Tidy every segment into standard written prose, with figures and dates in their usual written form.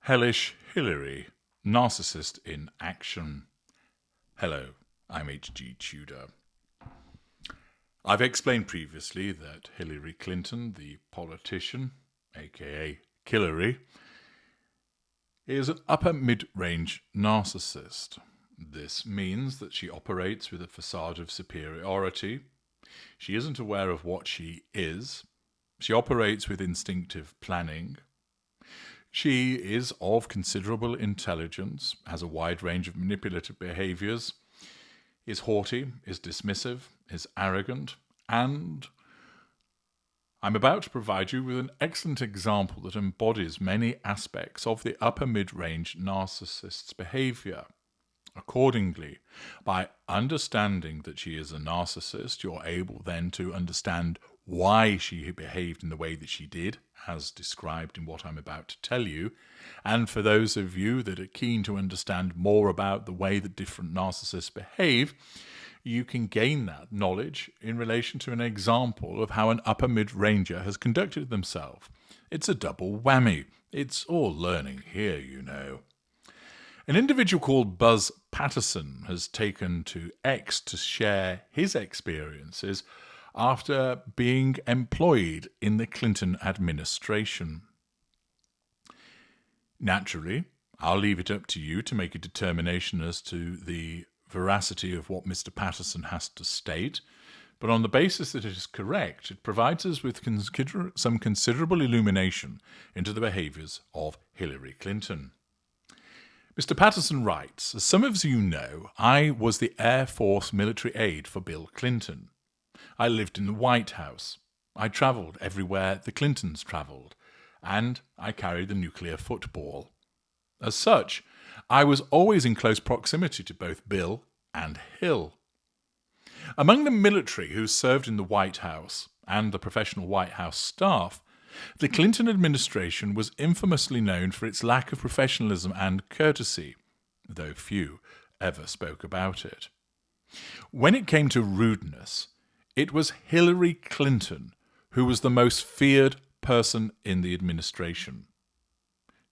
Hellish Hillary, Narcissist in Action. Hello, I'm H.G. Tudor. I've explained previously that Hillary Clinton, the politician, aka Hillary, is an upper mid-range narcissist. This means that she operates with a facade of superiority. She isn't aware of what she is. She operates with instinctive planning. She is of considerable intelligence, has a wide range of manipulative behaviours, is haughty, is dismissive, is arrogant, and I'm about to provide you with an excellent example that embodies many aspects of the upper mid-range narcissist's behaviour. Accordingly, by understanding that she is a narcissist, you're able then to understand why she behaved in the way that she did, as described in what I'm about to tell you. And for those of you that are keen to understand more about the way that different narcissists behave, you can gain that knowledge in relation to an example of how an upper mid-ranger has conducted themselves. It's a double whammy. It's all learning here, you know. An individual called Buzz Patterson has taken to X to share his experiences after being employed in the Clinton administration. Naturally, I'll leave it up to you to make a determination as to the veracity of what Mr. Patterson has to state, but on the basis that it is correct, it provides us with some considerable illumination into the behaviours of Hillary Clinton. Mr. Patterson writes, as some of you know, I was the Air Force military aide for Bill Clinton. I lived in the White House. I travelled everywhere the Clintons travelled, and I carried the nuclear football. As such, I was always in close proximity to both Bill and Hill. Among the military who served in the White House and the professional White House staff, the Clinton administration was infamously known for its lack of professionalism and courtesy, though few ever spoke about it. When it came to rudeness, it was Hillary Clinton who was the most feared person in the administration.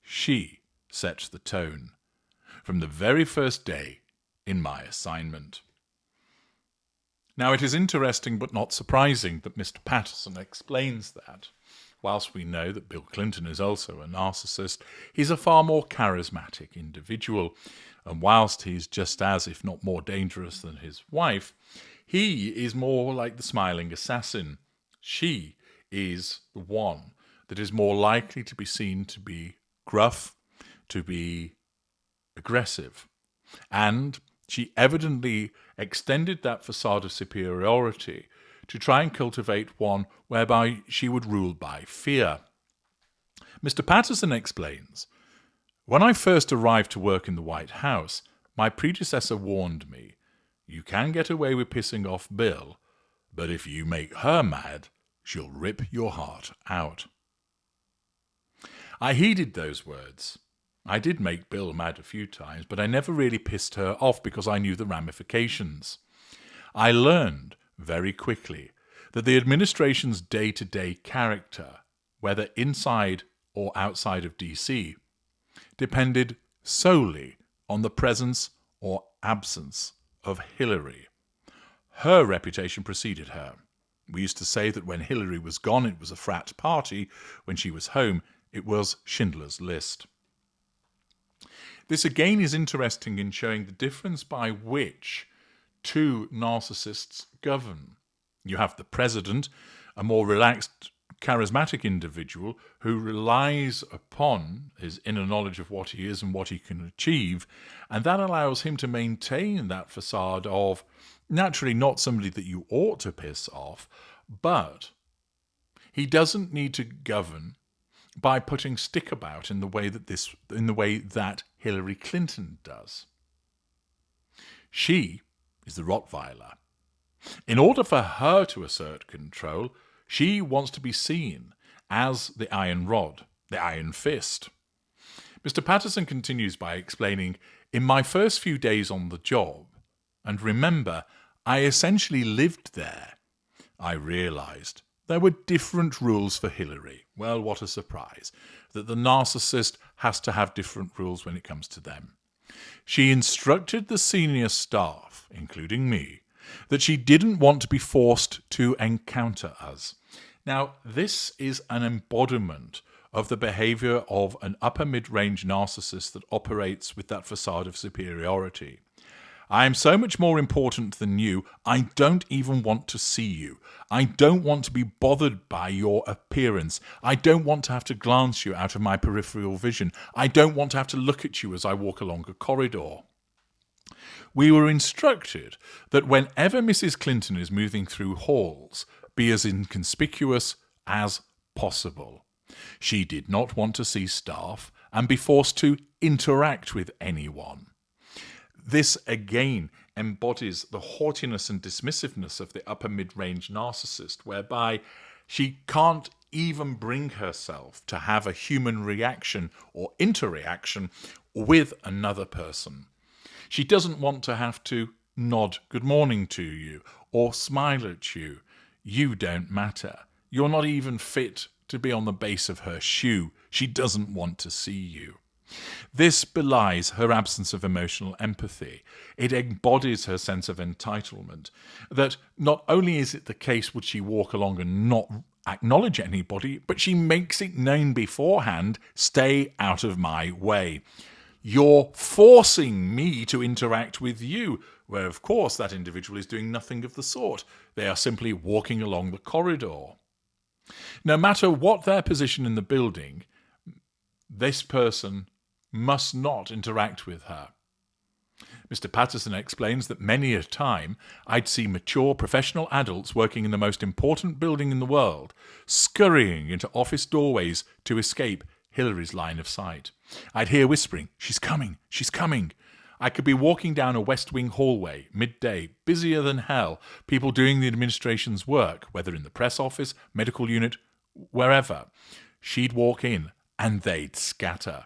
She set the tone from the very first day in my assignment. Now, it is interesting but not surprising that Mr. Patterson explains that. Whilst we know that Bill Clinton is also a narcissist, he's a far more charismatic individual, and whilst he's just as, if not more dangerous than his wife, he is more like the smiling assassin. She is the one that is more likely to be seen to be gruff, to be aggressive. And she evidently extended that facade of superiority to try and cultivate one whereby she would rule by fear. Mr. Patterson explains, when I first arrived to work in the White House, my predecessor warned me, you can get away with pissing off Bill, but if you make her mad, she'll rip your heart out. I heeded those words. I did make Bill mad a few times, but I never really pissed her off because I knew the ramifications. I learned very quickly that the administration's day-to-day character, whether inside or outside of DC, depended solely on the presence or absence of Hillary. Her reputation preceded her. We used to say that when Hillary was gone, it was a frat party. When she was home, it was Schindler's List. This again is interesting in showing the difference by which two narcissists govern. You have the president, a more relaxed, charismatic individual who relies upon his inner knowledge of what he is and what he can achieve, and that allows him to maintain that facade of naturally not somebody that you ought to piss off, but he doesn't need to govern by putting stick about in the way that Hillary Clinton does. She is the Rottweiler. In order for her to assert control, she wants to be seen as the iron rod, the iron fist. Mr. Patterson continues by explaining, in my first few days on the job, and remember, I essentially lived there, I realised there were different rules for Hillary. Well, what a surprise, that the narcissist has to have different rules when it comes to them. She instructed the senior staff, including me, that she didn't want to be forced to encounter us. Now, this is an embodiment of the behaviour of an upper mid-range narcissist that operates with that facade of superiority. I am so much more important than you, I don't even want to see you. I don't want to be bothered by your appearance. I don't want to have to glance you out of my peripheral vision. I don't want to have to look at you as I walk along a corridor. We were instructed that whenever Mrs. Clinton is moving through halls, be as inconspicuous as possible. She did not want to see staff and be forced to interact with anyone. This again embodies the haughtiness and dismissiveness of the upper mid-range narcissist, whereby she can't even bring herself to have a human reaction or interaction with another person. She doesn't want to have to nod good morning to you or smile at you. You don't matter. You're not even fit to be on the base of her shoe. She doesn't want to see you. This belies her absence of emotional empathy. It embodies her sense of entitlement, that not only is it the case would she walk along and not acknowledge anybody, but she makes it known beforehand, stay out of my way. You're forcing me to interact with you, where of course that individual is doing nothing of the sort. They are simply walking along the corridor. No matter what their position in the building, this person must not interact with her. Mr. Patterson explains that many a time I'd see mature professional adults working in the most important building in the world scurrying into office doorways to escape Hillary's line of sight. I'd hear whispering, "She's coming, she's coming." I could be walking down a West Wing hallway, midday, busier than hell, people doing the administration's work, whether in the press office, medical unit, wherever. She'd walk in, and they'd scatter.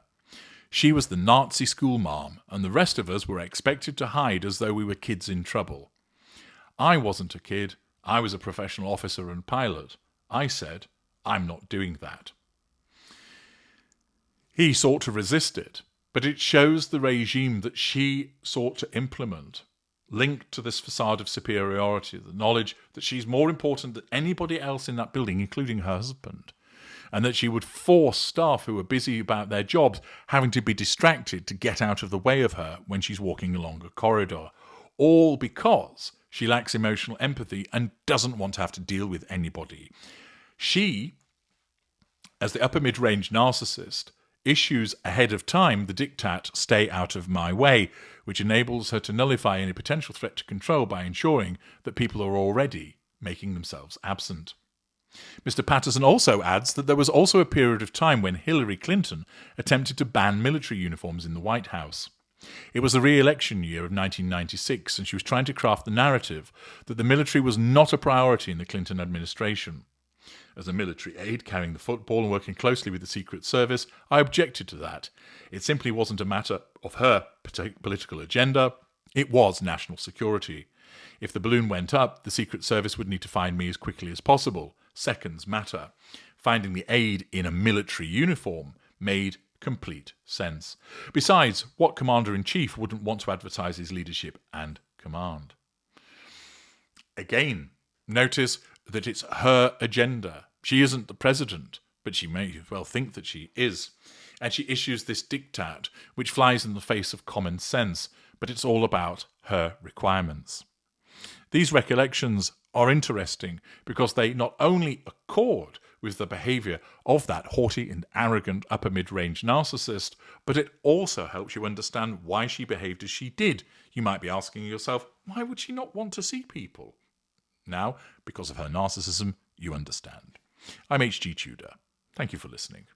She was the Nazi school marm, and the rest of us were expected to hide as though we were kids in trouble. I wasn't a kid. I was a professional officer and pilot. I said, I'm not doing that. He sought to resist it, but it shows the regime that she sought to implement, linked to this facade of superiority, the knowledge that she's more important than anybody else in that building, including her husband, and that she would force staff who are busy about their jobs having to be distracted to get out of the way of her when she's walking along a corridor, all because she lacks emotional empathy and doesn't want to have to deal with anybody. She, as the upper mid-range narcissist, issues ahead of time the diktat, "stay out of my way," which enables her to nullify any potential threat to control by ensuring that people are already making themselves absent. Mr. Patterson also adds that there was also a period of time when Hillary Clinton attempted to ban military uniforms in the White House. It was the re-election year of 1996, and she was trying to craft the narrative that the military was not a priority in the Clinton administration. As a military aide carrying the football and working closely with the Secret Service, I objected to that. It simply wasn't a matter of her political agenda. It was national security. If the balloon went up, the Secret Service would need to find me as quickly as possible. Seconds matter. Finding the aide in a military uniform made complete sense. Besides, what commander-in-chief wouldn't want to advertise his leadership and command? Again, notice that it's her agenda. She isn't the president, but she may well think that she is. And she issues this diktat, which flies in the face of common sense, but it's all about her requirements. These recollections are interesting because they not only accord with the behaviour of that haughty and arrogant upper mid-range narcissist, but it also helps you understand why she behaved as she did. You might be asking yourself, why would she not want to see people? Now, because of her narcissism, you understand. I'm H.G. Tudor. Thank you for listening.